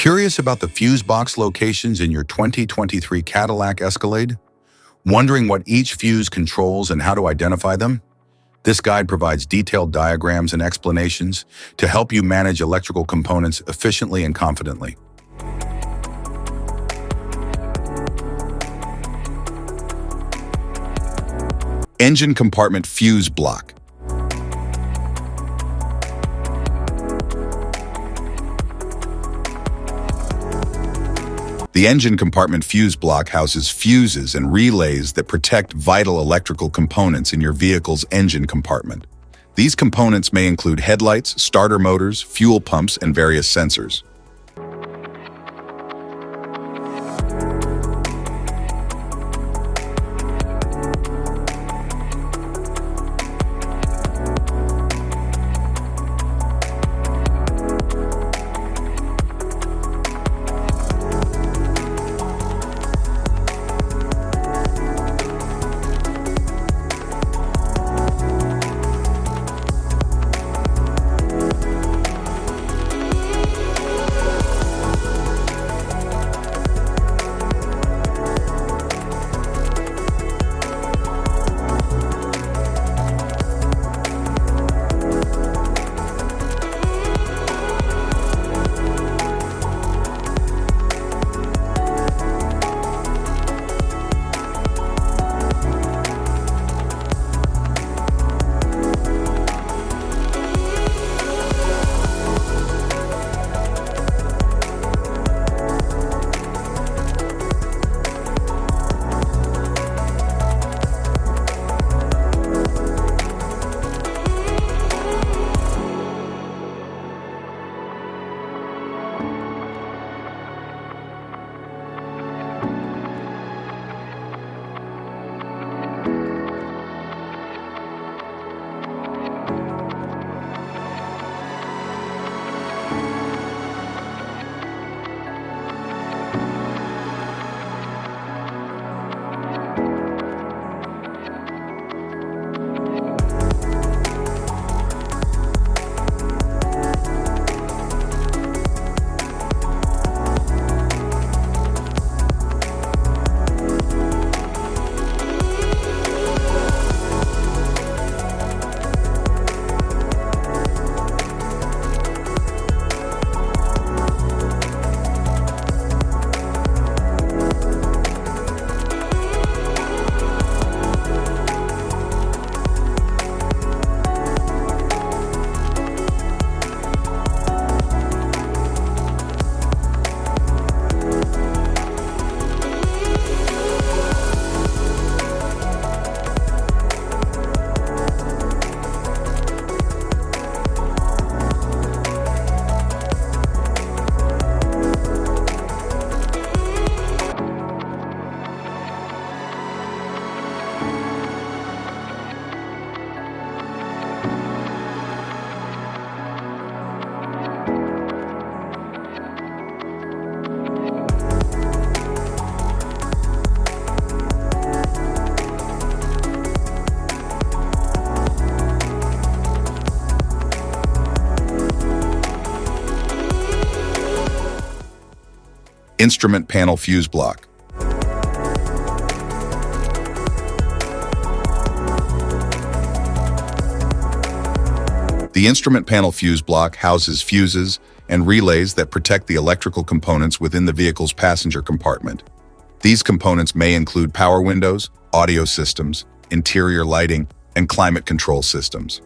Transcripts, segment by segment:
Curious about the fuse box locations in your 2023 Cadillac Escalade? Wondering what each fuse controls and how to identify them? This guide provides detailed diagrams and explanations to help you manage electrical components efficiently and confidently. Engine compartment fuse block. The engine compartment fuse block houses fuses and relays that protect vital electrical components in your vehicle's engine compartment. These components may include headlights, starter motors, fuel pumps, and various sensors. Instrument panel fuse block. The instrument panel fuse block houses fuses and relays that protect the electrical components within the vehicle's passenger compartment. These components may include power windows, audio systems, interior lighting, and climate control systems.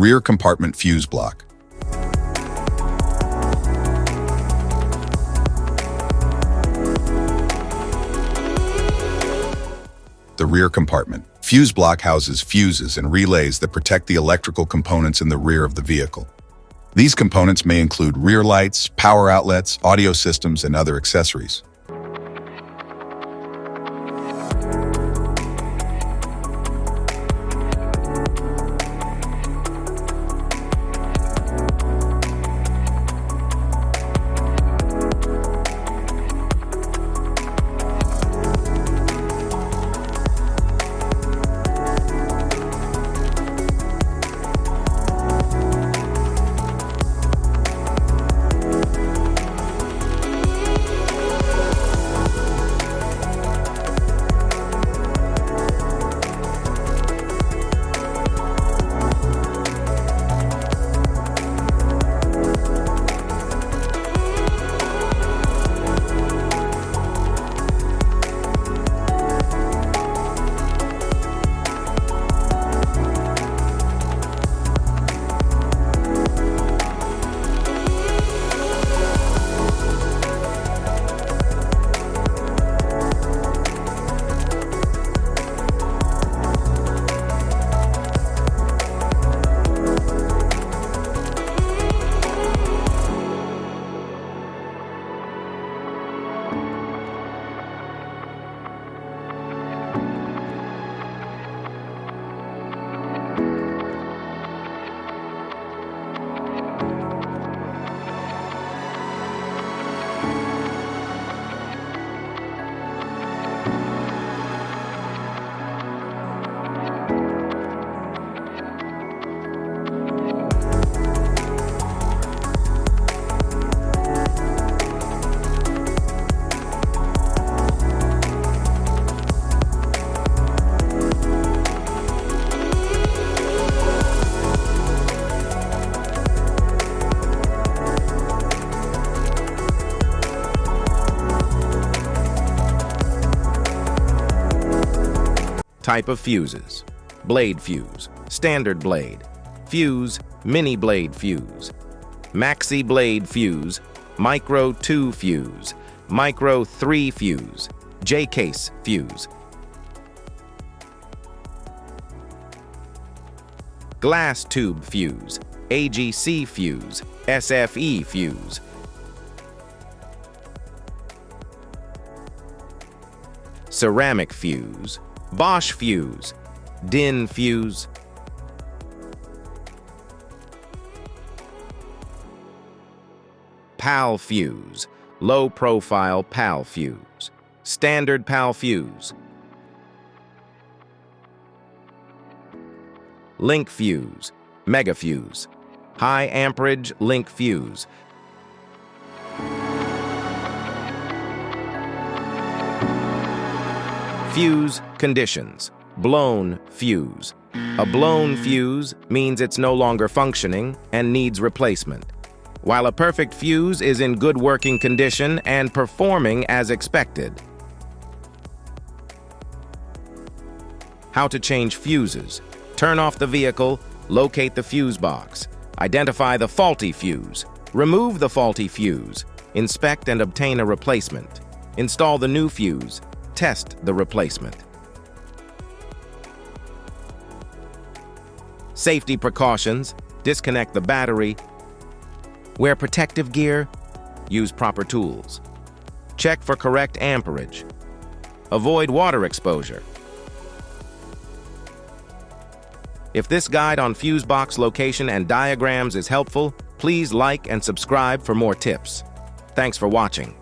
Rear compartment fuse block. The rear compartment. Fuse block houses fuses and relays that protect the electrical components in the rear of the vehicle. These components may include rear lights, power outlets, audio systems, and other accessories. Type of fuses: blade fuse, standard blade, fuse, mini blade fuse, maxi blade fuse, micro 2 fuse, micro 3 fuse, J-case fuse, glass tube fuse, AGC fuse, SFE fuse, ceramic fuse, Bosch fuse, DIN fuse, PAL fuse, low profile PAL fuse, standard PAL fuse, link fuse, mega fuse, high amperage link fuse. Fuse conditions: blown fuse. A blown fuse means it's no longer functioning and needs replacement, while a perfect fuse is in good working condition and performing as expected. How to change fuses: turn off the vehicle, locate the fuse box, identify the faulty fuse, remove the faulty fuse, inspect and obtain a replacement, install the new fuse, test the replacement. Safety precautions: disconnect the battery, wear protective gear, use proper tools, check for correct amperage, avoid water exposure. If this guide on fuse box location and diagrams is helpful, please like and subscribe for more tips. Thanks for watching.